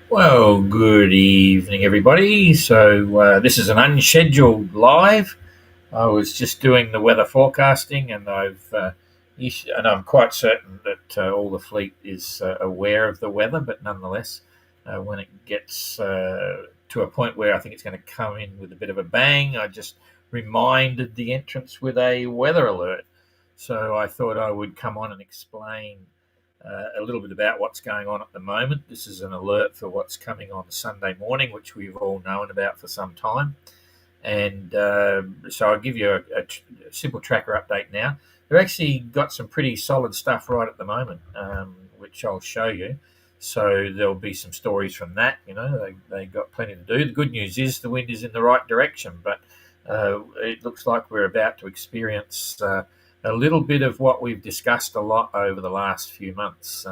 Well, good evening, everybody. This is an unscheduled live. I was just doing the weather forecasting, and I'm quite certain that all the fleet is aware of the weather. But nonetheless, when it gets to a point where I think it's going to come in with a bit of a bang, I just reminded the entrance with a weather alert. So I thought I would come on and explain a little bit about what's going on at the moment. This is an alert for what's coming on Sunday morning, which we've all known about for some time. And so I'll give you a simple tracker update now. They've actually got some pretty solid stuff right at the moment, which I'll show you. So there'll be some stories from that. They got plenty to do. The good news is the wind is in the right direction, but it looks like we're about to experience a little bit of what we've discussed a lot over the last few months.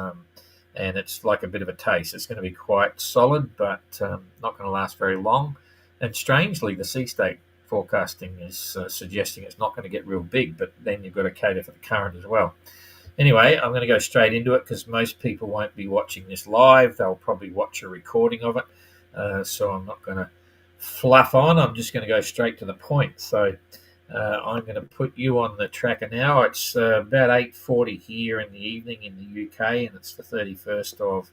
And it's like a bit of a taste. It's going to be quite solid, but not going to last very long. And strangely, the sea state forecasting is suggesting it's not going to get real big, but then you've got to cater for the current as well. Anyway, I'm going to go straight into it because most people won't be watching this live. They'll probably watch a recording of it. So I'm not going to fluff on. I'm just going to go straight to the point. So I'm going to put you on the tracker now. It's about 8:40 here in the evening in the UK, and it's the 31st of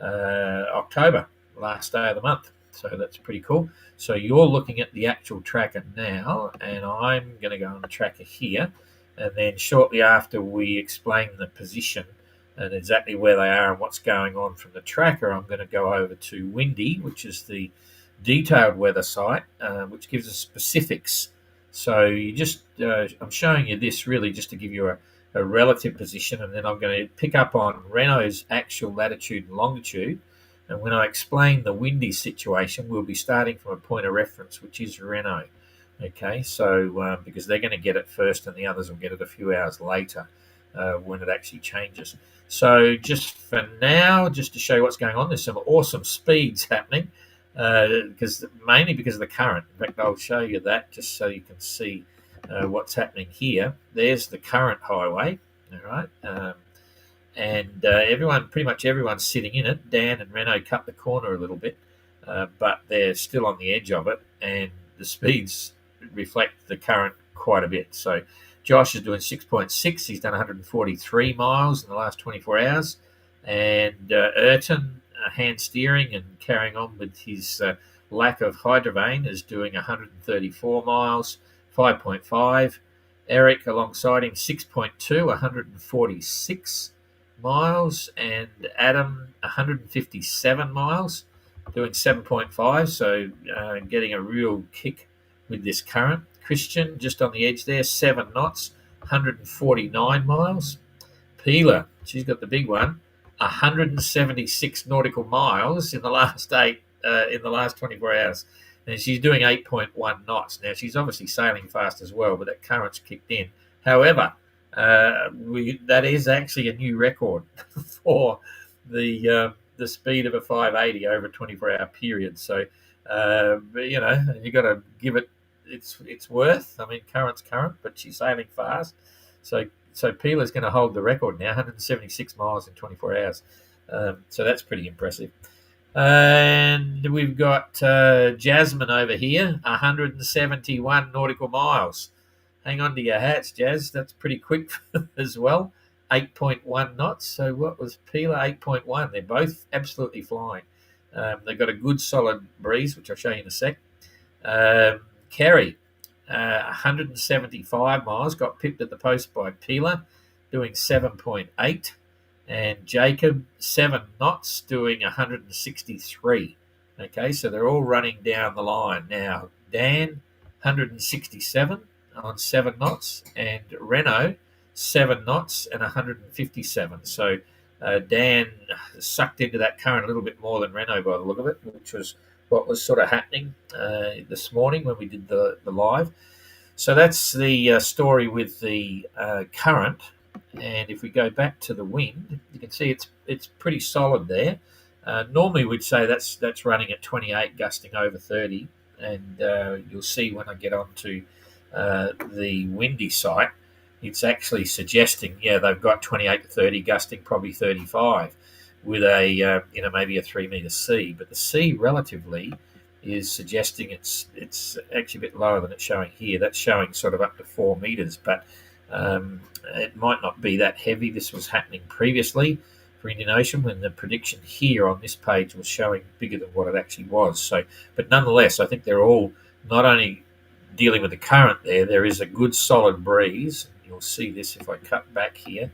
October, last day of the month. So that's pretty cool. So you're looking at the actual tracker now, and I'm going to go on the tracker here. And then shortly after we explain the position and exactly where they are and what's going on from the tracker, I'm going to go over to Windy, which is the detailed weather site, which gives us specifics. So I'm showing you this really just to give you a relative position, and then I'm going to pick up on Renault's actual latitude and longitude. And when I explain the windy situation, we'll be starting from a point of reference, which is Renault. Okay, so because they're going to get it first and the others will get it a few hours later when it actually changes. So just for now, just to show you what's going on, there's some awesome speeds happening mainly because of the current. In fact, I'll show you that just so you can see what's happening here. There's the current highway, all right? And pretty much everyone's sitting in it. Dan and Renault cut the corner a little bit, but they're still on the edge of it, and the speeds reflect the current quite a bit. So Josh is doing 6.6. He's done 143 miles in the last 24 hours. And Ayrton, hand steering and carrying on with his lack of hydrovane, is doing 134 miles, 5.5. Eric alongside him, 6.2, 146 miles, and Adam 157 miles, doing 7.5, so getting a real kick with this current. Christian just on the edge there, 7 knots, 149 miles. Peeler, she's got the big one, 176 nautical miles in the last 24 hours, and she's doing 8.1 knots. Now she's obviously sailing fast as well, but that current's kicked in. However, that is actually a new record for the speed of a 580 over a 24-hour period. So, you got to give it its worth. I mean, current's current, but she's sailing fast. So Peeler's going to hold the record now, 176 miles in 24 hours. So that's pretty impressive. And we've got Jasmine over here, 171 nautical miles. Hang on to your hats, Jazz. That's pretty quick as well. 8.1 knots. So what was Peeler? 8.1. They're both absolutely flying. They've got a good solid breeze, which I'll show you in a sec. Kerry, 175 miles, got pipped at the post by Peeler, doing 7.8. And Jacob, 7 knots, doing 163. Okay, so they're all running down the line. Now, Dan, 167 on 7 knots, and Renault, 7 knots and 157. So Dan sucked into that current a little bit more than Renault by the look of it, which was what was sort of happening this morning when we did the live. So that's the story with the current. And if we go back to the wind, you can see it's pretty solid there. Normally we'd say that's running at 28, gusting over 30, and you'll see when I get onto the windy site, it's actually suggesting, they've got 28 to 30, gusting probably 35. with a maybe a 3 meter C, but the C relatively is suggesting it's actually a bit lower than it's showing here. That's showing sort of up to 4 meters, but it might not be that heavy. This was happening previously for Indian Ocean when the prediction here on this page was showing bigger than what it actually was. So, but nonetheless, I think they're all not only dealing with the current there is a good solid breeze. You'll see this if I cut back here.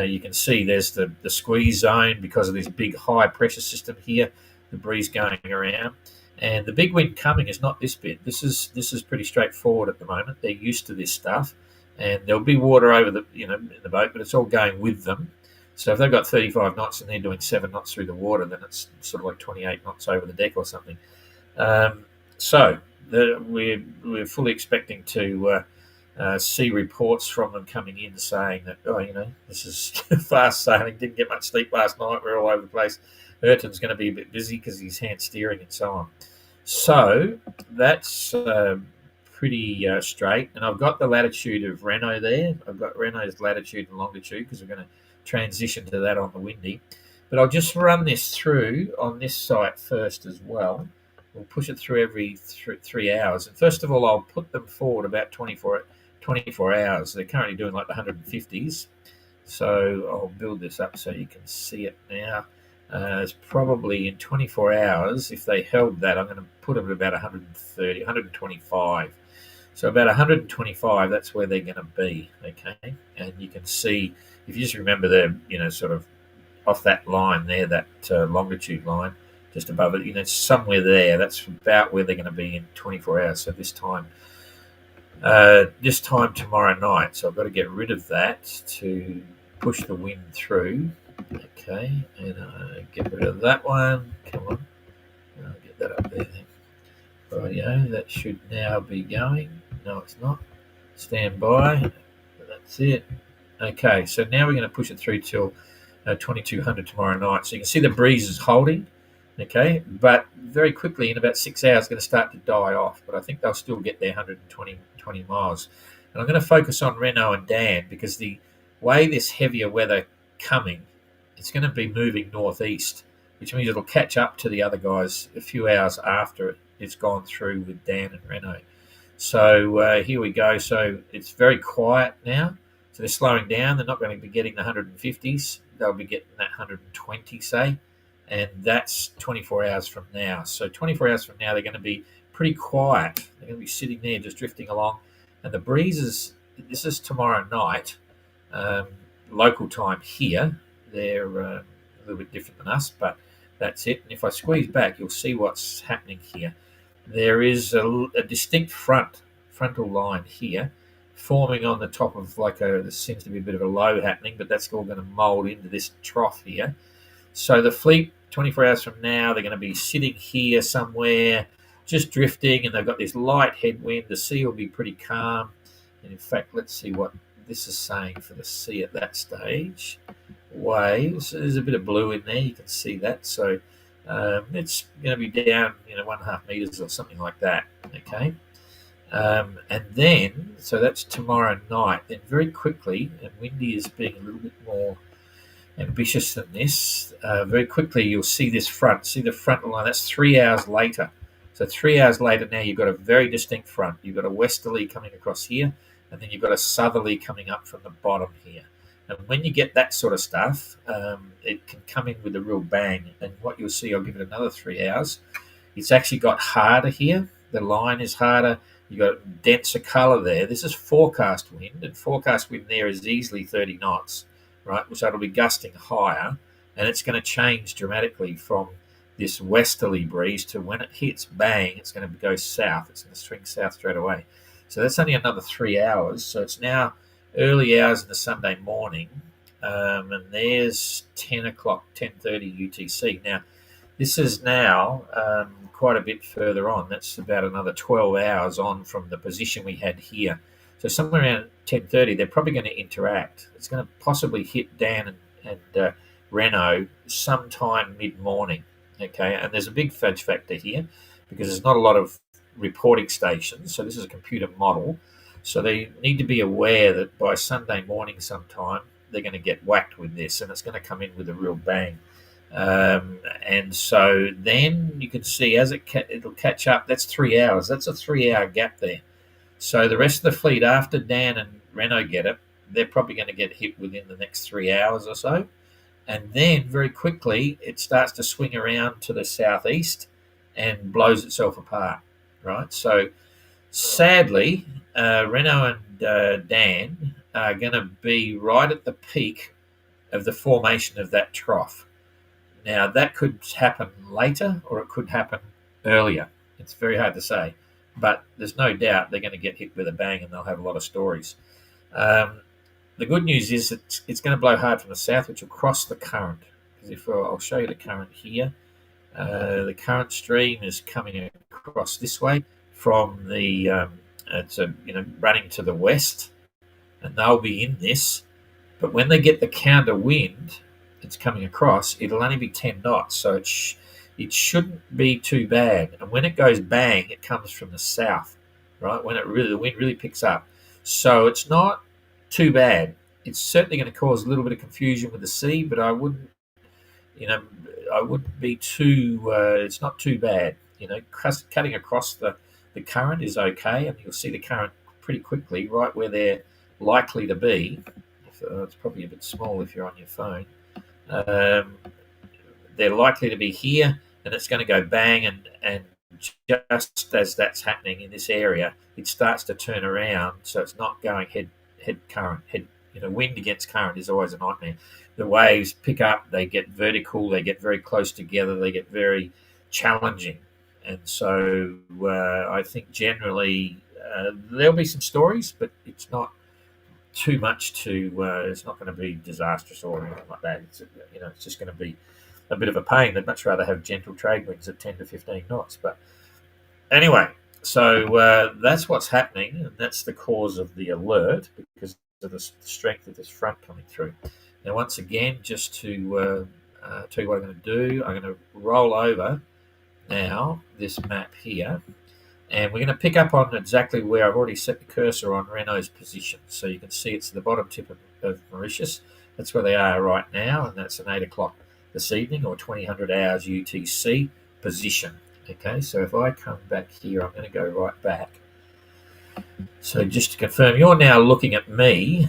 You can see there's the squeeze zone because of this big high pressure system here, the breeze going around. And the big wind coming is not this bit. This is pretty straightforward at the moment. They're used to this stuff, and there'll be water over the in the boat, but it's all going with them. So if they've got 35 knots and they're doing 7 knots through the water, then it's sort of like 28 knots over the deck or something. We're fully expecting to see reports from them coming in saying that, this is fast sailing, didn't get much sleep last night, we're all over the place. Ayrton's going to be a bit busy because he's hand steering and so on. So that's pretty straight. And I've got the latitude of Renault there. I've got Renault's latitude and longitude because we're going to transition to that on the windy. But I'll just run this through on this site first as well. We'll push it through every 3 hours. And first of all, I'll put them forward about 24 hours. They're currently doing like the 150s. So I'll build this up so you can see it now. It's probably in 24 hours, if they held that, I'm going to put them at about 130, 125. So about 125, that's where they're going to be, okay? And you can see, if you just remember they're, sort of off that line there, that longitude line, just above it, somewhere there, that's about where they're going to be in 24 hours. So this time tomorrow night. So I've got to get rid of that to push the wind through. Okay, and get rid of that one. Come on, I'll get that up there then. Rightio, that should now be going. No, it's not. Stand by. That's it. Okay, so now we're going to push it through till 2200 tomorrow night. So you can see the breeze is holding. Okay, but very quickly in about 6 hours, it's going to start to die off. But I think they'll still get their 120 miles. And I'm going to focus on Renault and Dan because the way this heavier weather coming, it's going to be moving northeast, which means it'll catch up to the other guys a few hours after it's gone through with Dan and Renault. So here we go. So it's very quiet now. So they're slowing down. They're not going to be getting the 150s. They'll be getting that 120, say. And that's 24 hours from now. So 24 hours from now, they're going to be pretty quiet. They're going to be sitting there just drifting along. And the breezes, this is tomorrow night, local time here. They're a little bit different than us, but that's it. And if I squeeze back, you'll see what's happening here. There is a distinct frontal line here forming on the top of there seems to be a bit of a low happening, but that's all going to mold into this trough here. So the fleet, 24 hours from now, they're going to be sitting here somewhere, just drifting, and they've got this light headwind. The sea will be pretty calm. And in fact, let's see what this is saying for the sea at that stage. Waves, there's a bit of blue in there, you can see that. So it's going to be down 1.5 meters or something like that. Okay, and then so that's tomorrow night. Then very quickly, and windy is being a little bit more ambitious than this. Very quickly, you'll see this see the front line. That's 3 hours later. So 3 hours later now, you've got a very distinct front. You've got a westerly coming across here, and then you've got a southerly coming up from the bottom here. And when you get that sort of stuff, it can come in with a real bang. And what you'll see, I'll give it another 3 hours. It's actually got harder here. The line is harder. You've got denser colour there. This is forecast wind, and forecast wind there is easily 30 knots, right? So it'll be gusting higher, and it's going to change dramatically from this westerly breeze to when it hits, bang, it's going to go south. It's going to swing south straight away. So that's only another 3 hours. So it's now early hours in the Sunday morning, and there's 10 o'clock, 10:30 UTC. Now, this is now quite a bit further on. That's about another 12 hours on from the position we had here. So somewhere around 10:30, they're probably going to interact. It's going to possibly hit Dan and Renault sometime mid-morning. Okay, and there's a big fudge factor here because there's not a lot of reporting stations. So this is a computer model. So they need to be aware that by Sunday morning sometime, they're going to get whacked with this, and it's going to come in with a real bang. And so then you can see as it'll catch up. That's 3 hours. That's a 3 hour gap there. So the rest of the fleet, after Dan and Renault get it, they're probably going to get hit within the next 3 hours or so. And then very quickly it starts to swing around to the southeast and blows itself apart, right? So sadly, Renault and Dan are going to be right at the peak of the formation of that trough. Now, that could happen later or it could happen earlier. It's very hard to say, but there's no doubt they're going to get hit with a bang and they'll have a lot of stories. The good news is that it's going to blow hard from the south, which will cross the current. Because if I'll show you the current here, the current stream is coming across this way from the it's running to the west, and they'll be in this. But when they get the counter wind, it's coming across. It'll only be 10 knots, so it shouldn't be too bad. And when it goes bang, it comes from the south, right? When the wind really picks up, so it's not too bad. It's certainly going to cause a little bit of confusion with the sea, but I wouldn't be too. It's not too bad. Cutting across the current is okay, and you'll see the current pretty quickly right where they're likely to be. It's probably a bit small if you're on your phone. They're likely to be here, and it's going to go bang, and just as that's happening in this area, it starts to turn around, so it's not going head current. Wind against current is always a nightmare. The waves pick up, they get vertical, they get very close together, they get very challenging, and so I think generally there'll be some stories, but it's not too much to. It's not going to be disastrous or anything like that. It's just going to be a bit of a pain. They'd much rather have gentle trade winds at 10 to 15 knots. But anyway, so that's what's happening, and that's the cause of the alert because of the strength of this front coming through. Now, once again, just to tell you what I'm going to do, I'm going to roll over now this map here, and we're going to pick up on exactly where I've already set the cursor on Renault's position. So you can see it's the bottom tip of Mauritius. That's where they are right now, and that's an 8 o'clock this evening or 2000 hours UTC position. Okay, so if I come back here, I'm going to go right back. So just to confirm, you're now looking at me.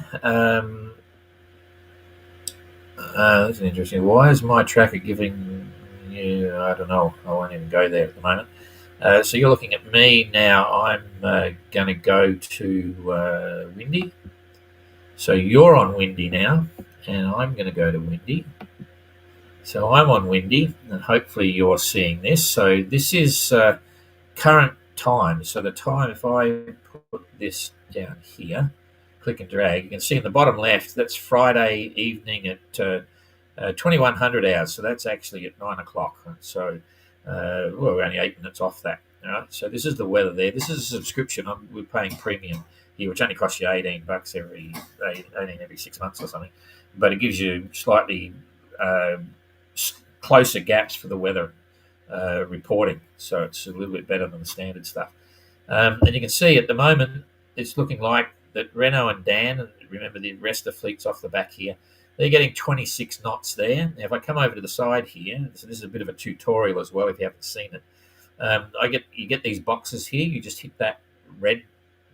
That's interesting. Why is my tracker giving you? I don't know. I won't even go there at the moment. So you're looking at me now. I'm going to go to Windy. So you're on Windy now, and I'm going to go to Windy. So I'm on Windy, and hopefully you're seeing this. So this is current time. So the time, if I put this down here, click and drag, you can see in the bottom left, that's Friday evening at 2100 hours. So that's actually at 9 o'clock. So we're only 8 minutes off that. All right. So this is the weather there. This is a subscription. We're paying premium here, which only costs you $18 every 6 months or something. But it gives you slightly closer gaps for the weather reporting. So it's a little bit better than the standard stuff. And you can see at the moment, it's looking like that Renault and Dan, and remember the rest of the fleet's off the back here, they're getting 26 knots there. Now, if I come over to the side here, so this is a bit of a tutorial as well if you haven't seen it. You get these boxes here. You just hit that red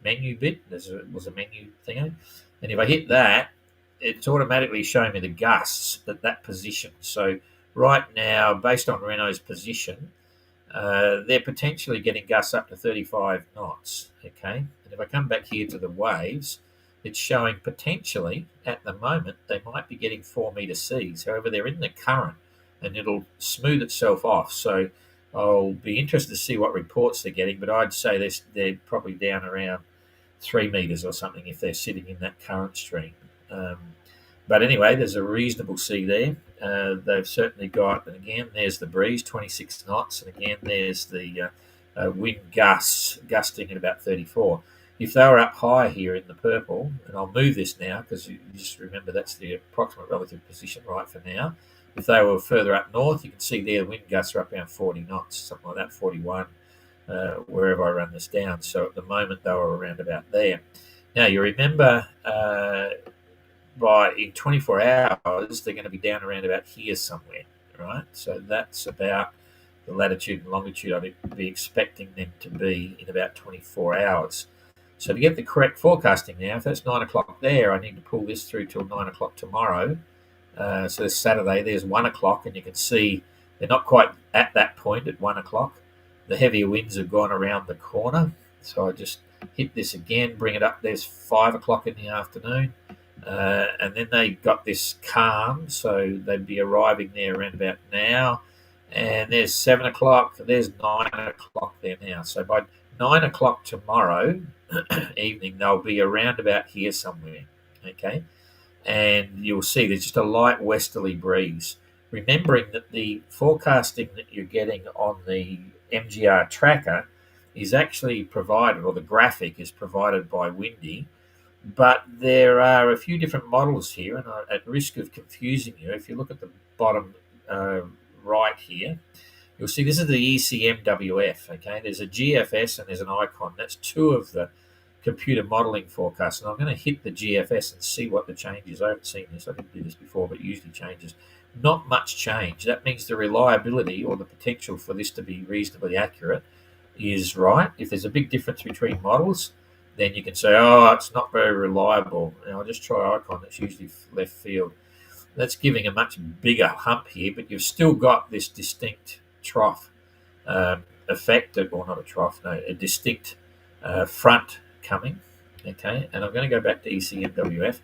menu bit. Was a menu thing, and if I hit that, it's automatically showing me the gusts at that position. So right now, based on Renault's position, they're potentially getting gusts up to 35 knots. Okay, and if I come back here to the waves, it's showing potentially at the moment they might be getting 4 meter seas. However, they're in the current, and it'll smooth itself off. So I'll be interested to see what reports they're getting, but I'd say they're probably down around 3 meters or something if they're sitting in that current stream. But anyway, there's a reasonable sea there. They've certainly got, and again, there's the breeze, 26 knots, and again, there's the wind gusts, gusting at about 34. If they were up high here in the purple, and I'll move this now because you just remember that's the approximate relative position right for now. If they were further up north, you can see there the wind gusts are up around 40 knots, something like that, 41, wherever I run this down. So at the moment, they were around about there. Now, you remember in 24 hours, they're going to be down around about here somewhere, right? So that's about the latitude and longitude I'd be expecting them to be in about 24 hours. So to get the correct forecasting now, if that's 9 o'clock there, I need to pull this through till 9 o'clock tomorrow. So this Saturday, there's 1 o'clock, and you can see they're not quite at that point at 1 o'clock. The heavier winds have gone around the corner. So I just hit this again, bring it up. There's 5 o'clock in the afternoon. And then they got this calm, so they'd be arriving there around about now. And there's 7 o'clock, there's 9 o'clock there now. So by 9 o'clock tomorrow evening, they'll be around about here somewhere, okay? And you'll see there's just a light westerly breeze. Remembering that the forecasting that you're getting on the MGR tracker is actually provided, or the graphic is provided by Windy, but there are a few different models here, and at risk of confusing you, if you look at the bottom right here, you'll see this is the ECMWF, okay? There's a GFS and there's an icon. That's two of the computer modeling forecasts, and I'm going to hit the GFS and see what the change is. I haven't seen this. I didn't do this before, but it usually changes. Not much change. That means the reliability or the potential for this to be reasonably accurate is right. If there's a big difference between models, then you can say, oh, it's not very reliable. And I'll just try icon. That's usually left field. That's giving a much bigger hump here, but you've still got this distinct trough effect, or not a trough, no, a distinct front coming, okay? And I'm going to go back to ECMWF.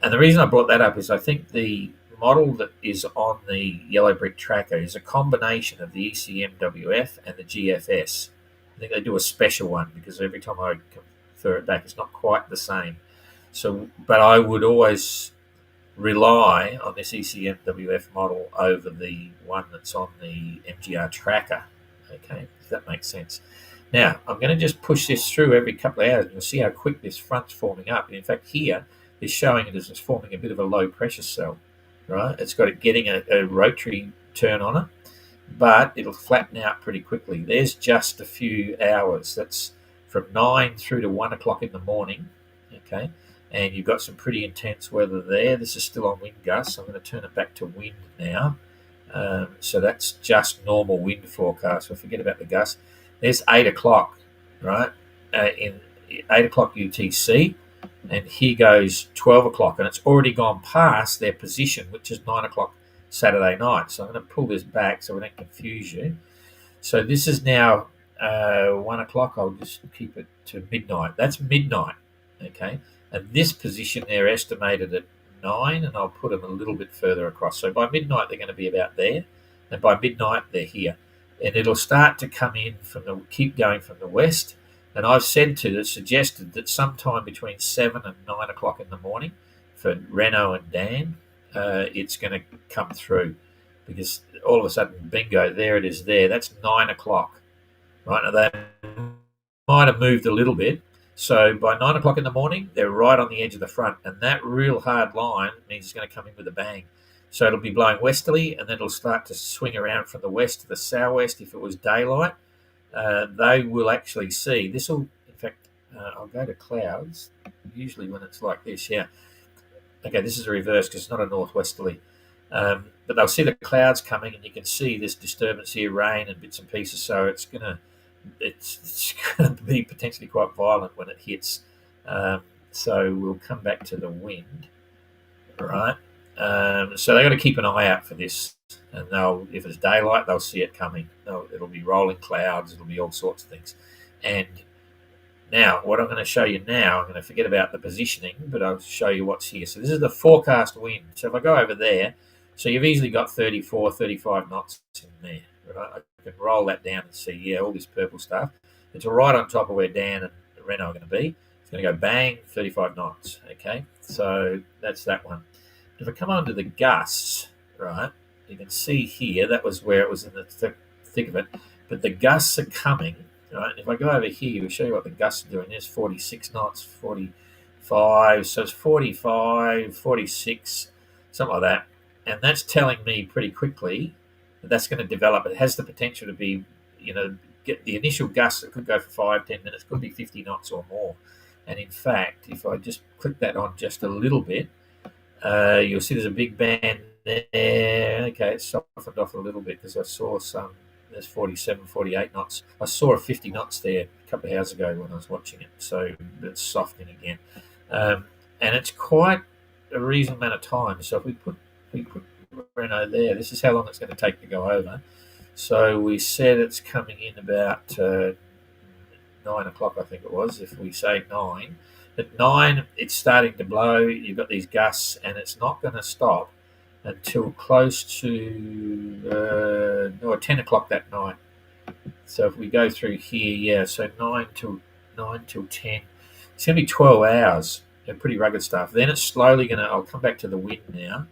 And the reason I brought that up is I think the model that is on the yellow brick tracker is a combination of the ECMWF and the GFS. I think they do a special one because every time I confer it back, it's not quite the same. So, but I would always rely on this ECMWF model over the one that's on the MGR tracker, okay, if that makes sense. Now, I'm going to just push this through every couple of hours, and you'll see how quick this front's forming up. And in fact, here, it's showing it as it's forming a bit of a low-pressure cell, right? It's got it getting a rotary turn on it, but it'll flatten out pretty quickly. There's just a few hours. That's from 9 through to 1 o'clock in the morning, okay? And you've got some pretty intense weather there. This is still on wind gusts. I'm going to turn it back to wind now. So that's just normal wind forecast. So forget about the gusts. There's 8 o'clock, right, in 8 o'clock UTC. And here goes 12 o'clock. And it's already gone past their position, which is 9 o'clock Saturday night. So I'm going to pull this back so we don't confuse you. So this is now 1 o'clock. I'll just keep it to midnight. That's midnight, okay? And this position they're estimated at 9, and I'll put them a little bit further across. So by midnight, they're going to be about there. And by midnight, they're here. And it'll start to come in keep going from the west. And I've suggested that sometime between 7 and 9 o'clock in the morning for Reno and Dan, it's going to come through. Because all of a sudden, bingo, there it is there. That's 9 o'clock. Right, now they might have moved a little bit. So by 9 o'clock in the morning, they're right on the edge of the front. And that real hard line means it's going to come in with a bang. So it'll be blowing westerly, and then it'll start to swing around from the west to the southwest if it was daylight. They will actually see. This will, in fact, I'll go to clouds, usually when it's like this, yeah. Okay, this is a reverse because it's not a northwesterly. But they'll see the clouds coming, and you can see this disturbance here, rain and bits and pieces. So it's going to be potentially quite violent when it hits. So we'll come back to the wind, right? So they've got to keep an eye out for this, and if it's daylight, they'll see it coming. It'll be rolling clouds. It'll be all sorts of things. And now, what I'm going to show you now, I'm going to forget about the positioning, but I'll show you what's here. So this is the forecast wind. So if I go over there, so you've easily got 34, 35 knots in there. Right? I can roll that down and see, yeah, all this purple stuff. It's right on top of where Dan and Reno are going to be. It's going to go bang, 35 knots. Okay, so that's that one. If I come onto the gusts, right, you can see here, that was where it was in the thick of it, but the gusts are coming, right? If I go over here, we'll show you what the gusts are doing. There's 46 knots, 45, so it's 45, 46, something like that. And that's telling me pretty quickly that that's going to develop. It has the potential to be, get the initial gusts that could go for 5, 10 minutes, could be 50 knots or more. And in fact, if I just click that on just a little bit, you'll see there's a big band there. Okay, it softened off a little bit because I saw some. There's 47, 48 knots. I saw a 50 knots there a couple of hours ago when I was watching it. So it's softening again, um, and it's quite a reasonable amount of time. So if we put Renault there, this is how long it's going to take to go over. So we said it's coming in about 9 o'clock, I think it was. If we say 9, at 9 it's starting to blow. You've got these gusts, and it's not going to stop until close to 10 o'clock that night. So if we go through here, yeah, so 9 till 10, it's going to be 12 hours. Pretty rugged stuff. Then it's slowly going to. I'll come back to the wind now.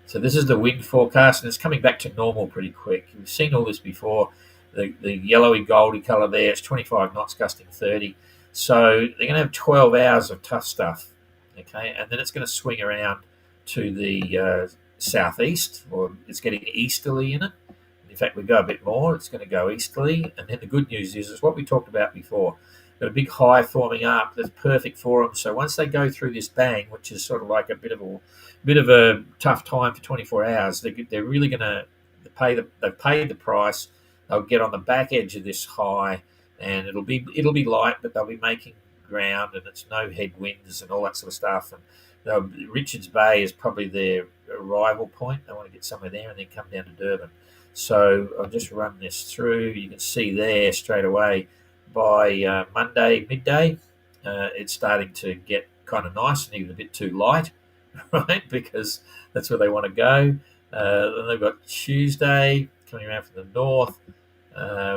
So this is the wind forecast, and it's coming back to normal pretty quick. We've seen all this before. The yellowy goldy colour there, it's 25 knots gusting 30. So they're going to have 12 hours of tough stuff, okay? And then it's going to swing around to the southeast, or it's getting easterly in it. In fact, we go a bit more, it's going to go easterly. And then the good news is what we talked about before. Got a big high forming up that's perfect for them. So once they go through this bang, which is sort of like a bit of a tough time for 24 hours, they're really going to they've paid the price. They'll get on the back edge of this high, and it'll be light, but they'll be making ground, and it's no headwinds and all that sort of stuff. And Richards Bay is probably their arrival point. They want to get somewhere there and then come down to Durban. So I'll just run this through. You can see there straight away by Monday midday, it's starting to get kind of nice and even a bit too light, right? Because that's where they want to go. Then they've got Tuesday coming around from the north.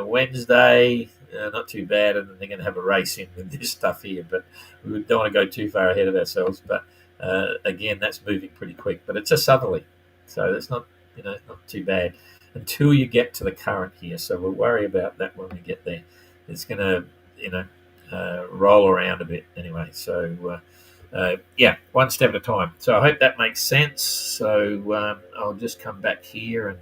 Wednesday, not too bad, and then they're going to have a race in with this stuff here. But we don't want to go too far ahead of ourselves. But again, that's moving pretty quick. But it's a southerly, so it's not not too bad until you get to the current here. So we'll worry about that when we get there. It's going to roll around a bit anyway. So yeah, one step at a time. So I hope that makes sense. So I'll just come back here and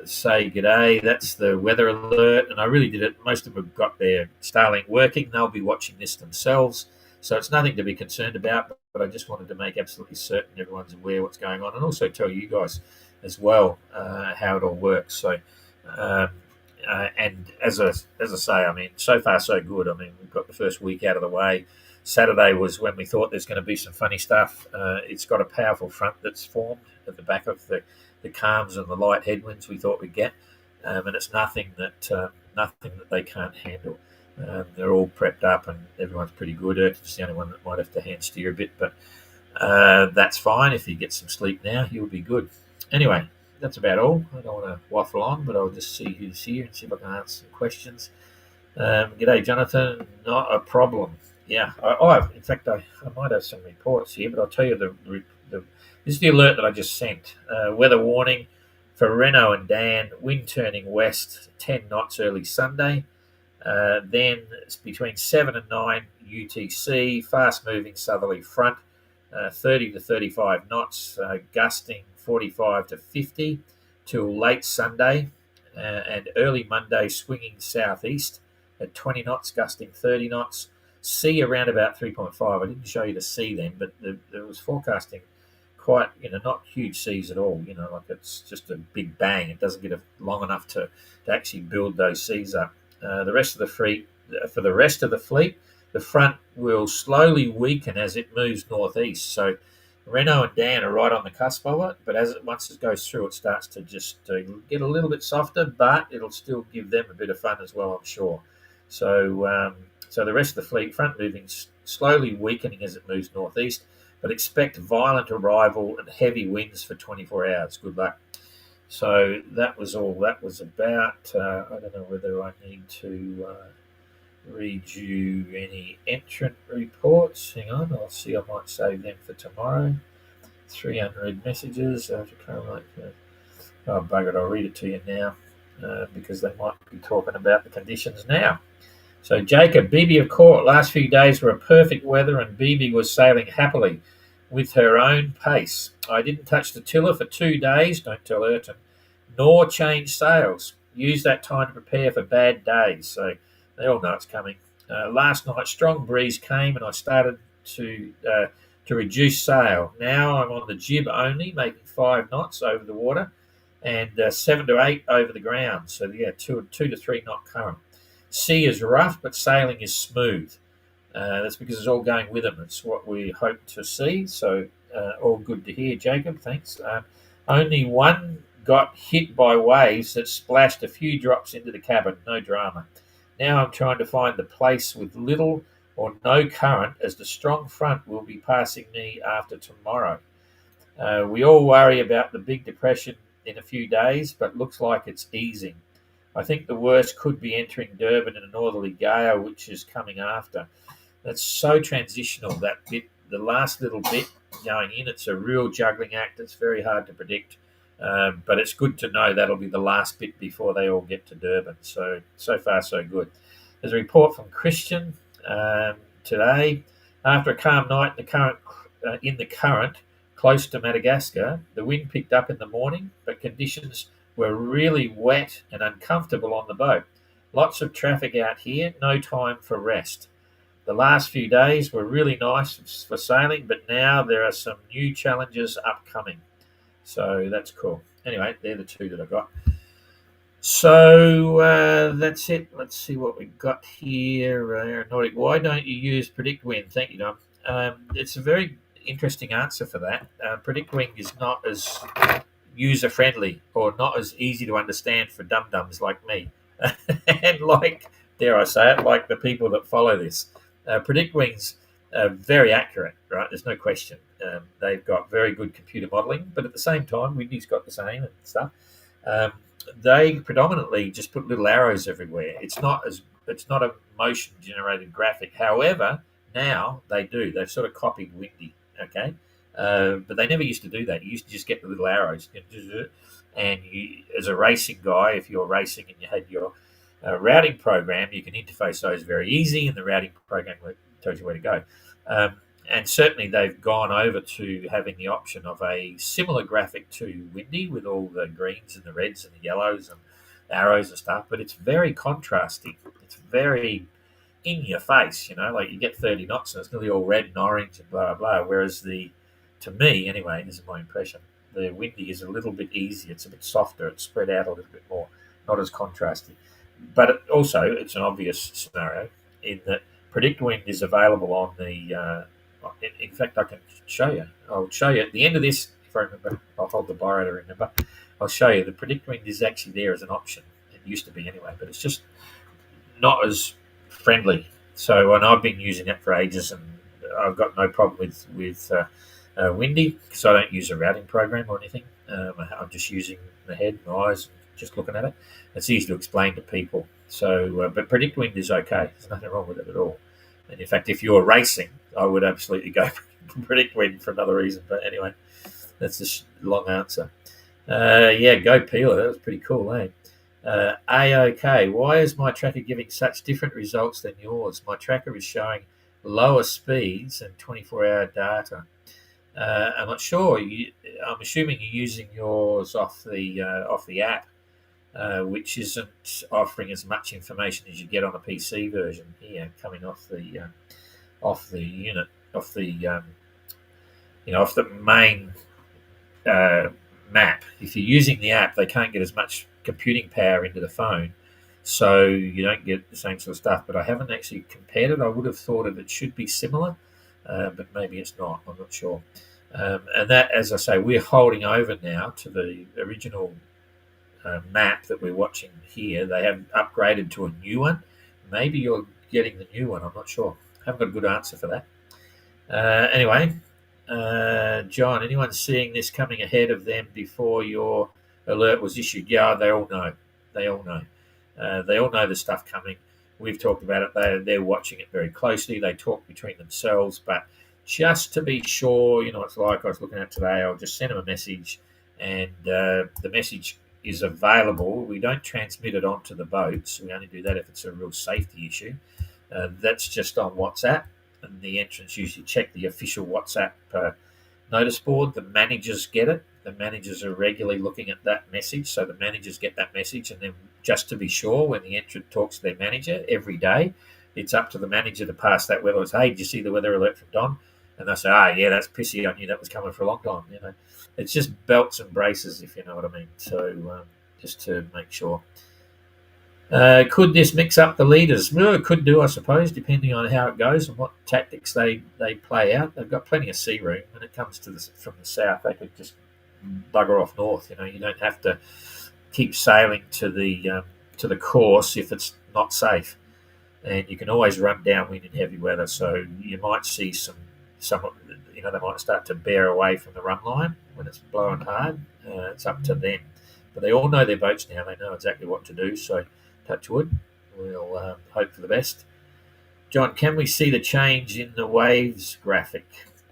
say g'day. That's the weather alert, and I really did it. Most of them have got their Starlink working. They'll be watching this themselves, so it's nothing to be concerned about. But I just wanted to make absolutely certain everyone's aware what's going on, and also tell you guys as well how it all works. So. And as I say, I mean, so far so good. I mean, we've got the first week out of the way. Saturday was when we thought there's going to be some funny stuff. It's got a powerful front that's formed at the back of the calms and the light headwinds we thought we'd get, and it's nothing that they can't handle. They're all prepped up and everyone's pretty good. It's the only one that might have to hand steer a bit, but that's fine. If you get some sleep now, you'll be good. Anyway, that's about all. I don't want to waffle on, but I'll just see who's here and see if I can answer some questions. G'day, Jonathan. Not a problem. Yeah. In fact, I might have some reports here, but I'll tell you this is the alert that I just sent. Weather warning for Renault and Dan. Wind turning west, 10 knots early Sunday. Then it's between 7 and 9 UTC. Fast moving southerly front, 30 to 35 knots, gusting 45 to 50 till late Sunday, and early Monday swinging southeast at 20 knots, gusting 30 knots. Sea around about 3.5. I didn't show you the sea then, but there was forecasting quite, not huge seas at all. Like it's just a big bang. It doesn't get long enough to actually build those seas up. The rest of the fleet, the front will slowly weaken as it moves northeast. So Renault and Dan are right on the cusp of it, but once it goes through, it starts to just get a little bit softer, but it'll still give them a bit of fun as well, I'm sure. So the rest of the fleet, front moving slowly weakening as it moves northeast, but expect violent arrival and heavy winds for 24 hours. Good luck. So that was all that was about. I don't know whether I need to read you any entrant reports. Hang on, I'll see. I might save them for tomorrow. 300 messages. Oh, bugger it, I'll read it to you now because they might be talking about the conditions now. So Jacob, BB of court. Last few days were a perfect weather and BB was sailing happily with her own pace. I didn't touch the tiller for 2 days, don't tell Ayrton, nor change sails. Use that time to prepare for bad days. So they all know it's coming. Last night, strong breeze came and I started to to reduce sail. Now I'm on the jib only, making 5 knots over the water and 7 to 8 over the ground. So, yeah, 2 to 3 knot current. Sea is rough, but sailing is smooth. That's because it's all going with them. It's what we hope to see. So, all good to hear, Jacob. Thanks. Only one got hit by waves that splashed a few drops into the cabin. No drama. Now I'm trying to find the place with little or no current, as the strong front will be passing me after tomorrow. We all worry about the big depression in a few days, but looks like it's easing. I think the worst could be entering Durban in a northerly gale, which is coming after. That's so transitional, that bit, the last little bit going in. It's a real juggling act. It's very hard to predict. But it's good to know that'll be the last bit before they all get to Durban. So far, so good. There's a report from Christian today. After a calm night in the current close to Madagascar, the wind picked up in the morning, but conditions were really wet and uncomfortable on the boat. Lots of traffic out here, no time for rest. The last few days were really nice for sailing, but now there are some new challenges upcoming. So that's cool. Anyway, they're the two that I got. So that's it. Let's see what we've got here. Nordic, why don't you use Predict Wind? Thank you, Dom. It's a very interesting answer for that. Predict Wind is not as user-friendly or not as easy to understand for dum-dums like me. And like, dare I say it, like the people that follow this. Predict Wing's very accurate, right? There's no question. They've got very good computer modelling, but at the same time, Windy's got the same and stuff. They predominantly just put little arrows everywhere. It's not a motion generated graphic. However, now they do. They've sort of copied Windy, okay? But they never used to do that. You used to just get the little arrows, and you, as a racing guy, if you're racing and you had your routing program, you can interface those very easy, and the routing program tells you where to go. And certainly they've gone over to having the option of a similar graphic to Windy with all the greens and the reds and the yellows and arrows and stuff, but it's very contrasty. It's very in your face, like you get 30 knots and it's nearly all red and orange and blah, blah, blah. Whereas to me, anyway, this is my impression, the Windy is a little bit easier. It's a bit softer. It's spread out a little bit more, not as contrasty. But also, it's an obvious scenario in that Predict Wind is available on the. In fact, I can show you. I'll show you at the end of this. If I remember, I'll hold the biro to remember. I'll show you. The Predict Wind is actually there as an option. It used to be anyway, but it's just not as friendly. So, and I've been using it for ages, and I've got no problem with Windy because I don't use a routing program or anything. I'm just using the head, my eyes, just looking at it. It's easy to explain to people. So, but Predict Wind is okay. There's nothing wrong with it at all. And in fact, if you're racing, I would absolutely go Predict Wind for another reason. But anyway, that's a long answer. Yeah, go Peeler. That was pretty cool, eh? A-OK. Why is my tracker giving such different results than yours? My tracker is showing lower speeds and 24-hour data. I'm not sure. I'm assuming you're using yours off the app, which isn't offering as much information as you get on a PC version here, coming off the unit, off the main map. If you're using the app, they can't get as much computing power into the phone, so you don't get the same sort of stuff. But I haven't actually compared it. I would have thought it should be similar, but maybe it's not. I'm not sure. And that, as I say, we're holding over now to the original map that we're watching here. They have upgraded to a new one. Maybe you're getting the new one. I'm not sure. I haven't got a good answer for that. Anyway, John, anyone seeing this coming ahead of them before your alert was issued? Yeah, they all know. They all know. They all know the stuff coming. We've talked about it. They're watching it very closely. They talk between themselves, but just to be sure, it's like I was looking at today, I'll just send them a message, and the message is available. We don't transmit it onto the boats. We only do that if it's a real safety issue. That's just on WhatsApp, and the entrants usually check the official WhatsApp notice board. The managers get it. The managers are regularly looking at that message, so the managers get that message, and then just to be sure, when the entrant talks to their manager every day, it's up to the manager to pass that, whether it's, hey, did you see the weather alert from Don? and they say, "Ah, yeah, that's pissy. I knew that was coming for a long time." It's just belts and braces, if you know what I mean. So just to make sure. Could this mix up the leaders? Well, it could do, I suppose, depending on how it goes and what tactics they play out. They've got plenty of sea room when it comes to from the south. They could just bugger off north. You don't have to keep sailing to the course if it's not safe, and you can always run downwind in heavy weather. So you might see some they might start to bear away from the run line when it's blowing hard. It's up to them, but they all know their boats now. They know exactly what to do. So touch wood, we'll hope for the best. John, can we see the change in the waves graphic?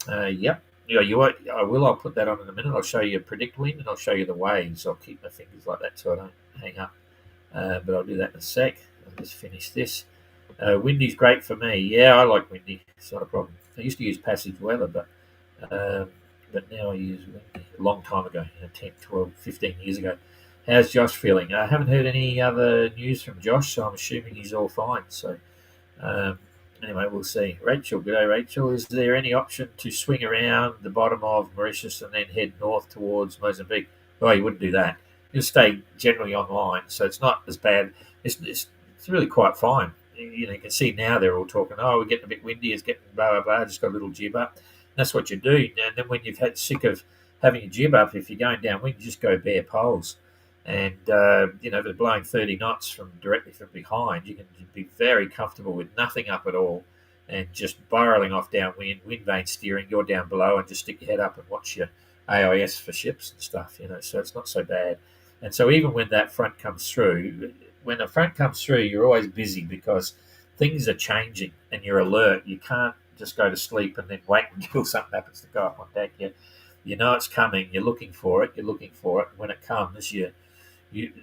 Yep. Yeah, you won't. I will. I'll put that on in a minute. I'll show you predict wind and I'll show you the waves. I'll keep my fingers like that so I don't hang up. But I'll do that in a sec. I'll just finish this. Windy's great for me. Yeah, I like windy. It's not a problem. I used to use passage weather, but now I use windy. A long time ago, 10, 12, 15 years ago. How's Josh feeling? I haven't heard any other news from Josh, so I'm assuming he's all fine. So anyway, we'll see. Rachel, good day, Rachel. Is there any option to swing around the bottom of Mauritius and then head north towards Mozambique? Oh, you wouldn't do that. You'll stay generally online, so it's not as bad. It's really quite fine. You can see now they're all talking, oh, we're getting a bit windy, it's getting blah, blah, blah, just got a little jib up. That's what you do. And then when you've had sick of having a jib up, if you're going downwind, you just go bare poles. And, if they're blowing 30 knots directly from behind, you can be very comfortable with nothing up at all and just barreling off downwind, wind vane steering, you're down below and just stick your head up and watch your AIS for ships and stuff, so it's not so bad. And so even when that front comes through, when the front comes through, you're always busy because things are changing and you're alert. You can't just go to sleep and then wait until something happens to go up on deck. You know it's coming. You're looking for it. When it comes,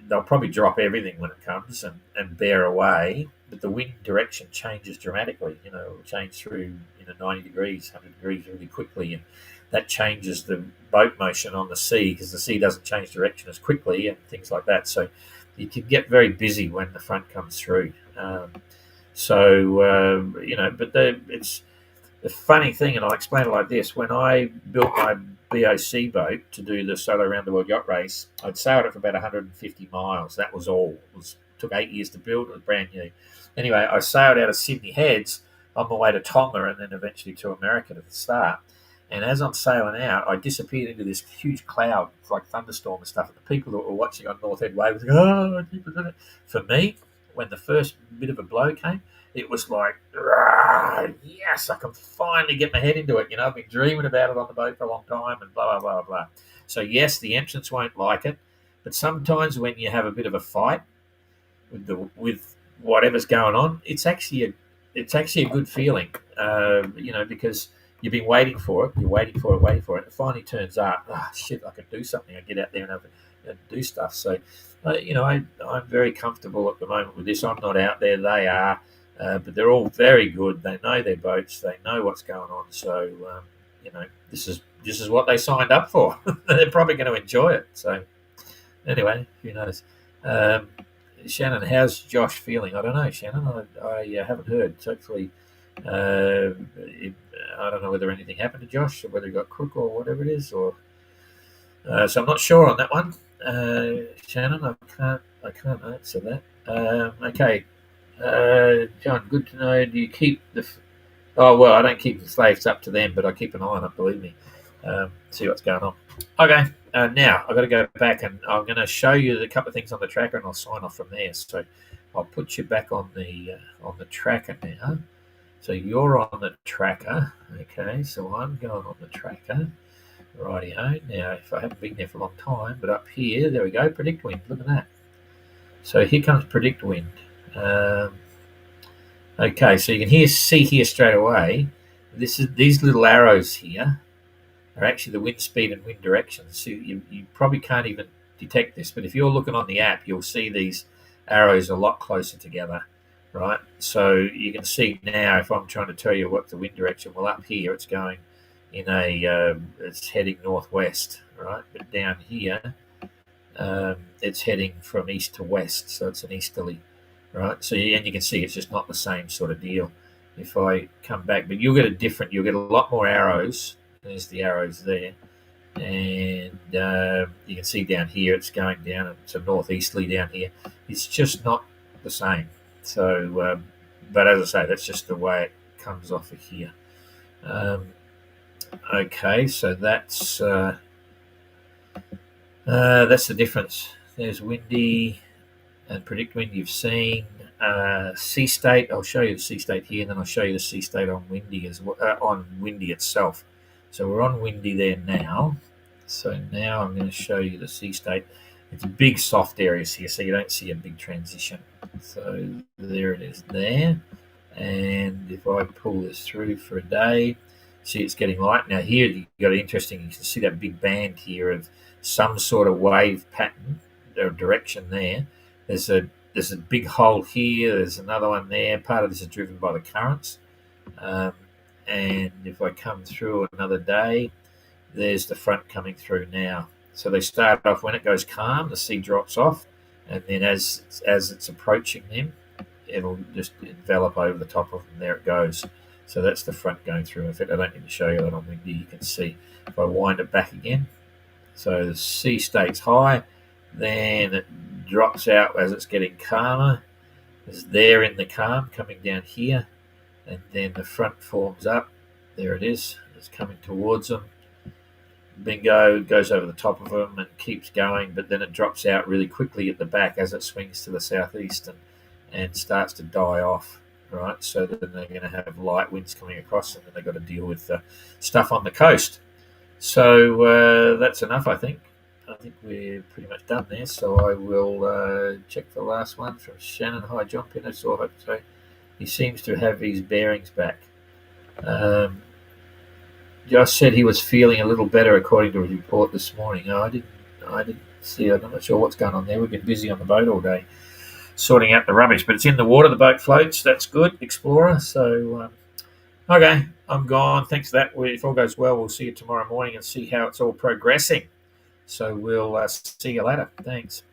they'll probably drop everything when it comes and bear away. But the wind direction changes dramatically. It'll change through 90 degrees, 100 degrees really quickly, and that changes the boat motion on the sea because the sea doesn't change direction as quickly and things like that. So you can get very busy when the front comes through. But it's the funny thing, and I'll explain it like this. When I built my BOC boat to do the solo around the world yacht race, I'd sailed it for about 150 miles. That was all. It took 8 years to build. It was brand new. Anyway, I sailed out of Sydney Heads on my way to Tonga and then eventually to America to the start. And as I'm sailing out, I disappeared into this huge cloud, like thunderstorm and stuff. And the people that were watching on North Head Wave was like, oh, keep it in it. For me, when the first bit of a blow came, it was like, yes, I can finally get my head into it. I've been dreaming about it on the boat for a long time and blah, blah, blah, blah. So, yes, the entrants won't like it. But sometimes when you have a bit of a fight with whatever's going on, it's actually a good feeling, because you've been waiting for it. You're waiting for it. It finally turns up. Shit, I can do something. I get out there and do stuff. So, I'm very comfortable at the moment with this. I'm not out there. They are. But they're all very good. They know their boats. They know what's going on. So, this is what they signed up for. They're probably going to enjoy it. So, anyway, who knows? Shannon, how's Josh feeling? I don't know, Shannon. I haven't heard. Hopefully, I don't know whether anything happened to Josh or whether he got crook or whatever it is. So I'm not sure on that one, Shannon. I can't answer that. Okay. John, good to know. Do you keep oh, well, I don't keep the slaves up to them, but I keep an eye on it, believe me. See what's going on. Okay, now I've got to go back and I'm going to show you a couple of things on the tracker and I'll sign off from there. So I'll put you back on the tracker now. So you're on the tracker. Okay, so I'm going on the tracker. Rightio. Now, if I haven't been there for a long time, but up here, there we go, predict wind. Look at that. So here comes predict wind. Okay, so you can see here straight away. These little arrows here are actually the wind speed and wind direction. So you probably can't even detect this, but if you're looking on the app, you'll see these arrows a lot closer together, right? So you can see now if I'm trying to tell you what the wind direction. Well, up here it's going in it's heading northwest, right? But down here, it's heading from east to west, so it's an easterly. Right, so and you can see it's just not the same sort of deal. if I come back. But you'll get a lot more arrows. There's the arrows there. And you can see down here it's going down to northeasterly down here. It's just not the same. So, but as I say, that's just the way it comes off of here. Okay, so that's the difference. There's windy and predict wind you've seen. Sea state. I'll show you the sea state here, and then I'll show you the sea state on windy as well, on windy itself. So we're on windy there now. So now I'm going to show you the sea state. It's big soft areas here, so you don't see a big transition. So there it is there. And if I pull this through for a day, see it's getting light. Now here you've got interesting, you can see that big band here of some sort of wave pattern or direction there. There's a big hole here, there's another one there. Part of this is driven by the currents. And if I come through another day, there's the front coming through now. So they start off when it goes calm, the sea drops off, and then as it's approaching them, it'll just envelop over the top of them. There it goes. So that's the front going through. In fact, I don't need to show you that on windy. You can see if I wind it back again. So the sea stays high, then it drops out as it's getting calmer. It's there in the calm coming down here, and then the front forms up. There it is. It's coming towards them. Bingo, goes over the top of them and keeps going, but then it drops out really quickly at the back as it swings to the southeast and starts to die off, right? So then they're going to have light winds coming across, and then they've got to deal with stuff on the coast. So that's enough, I think. I think we're pretty much done there. So I will check the last one from Shannon. Hi, John Pinnis, or hope so. He seems to have his bearings back. Josh said he was feeling a little better according to a report this morning. I didn't see it. I'm not sure what's going on there. We've been busy on the boat all day sorting out the rubbish, but it's in the water. The boat floats. That's good, Explorer. So, okay, I'm gone. Thanks for that. If all goes well, we'll see you tomorrow morning and see how it's all progressing. So we'll see you later. Thanks.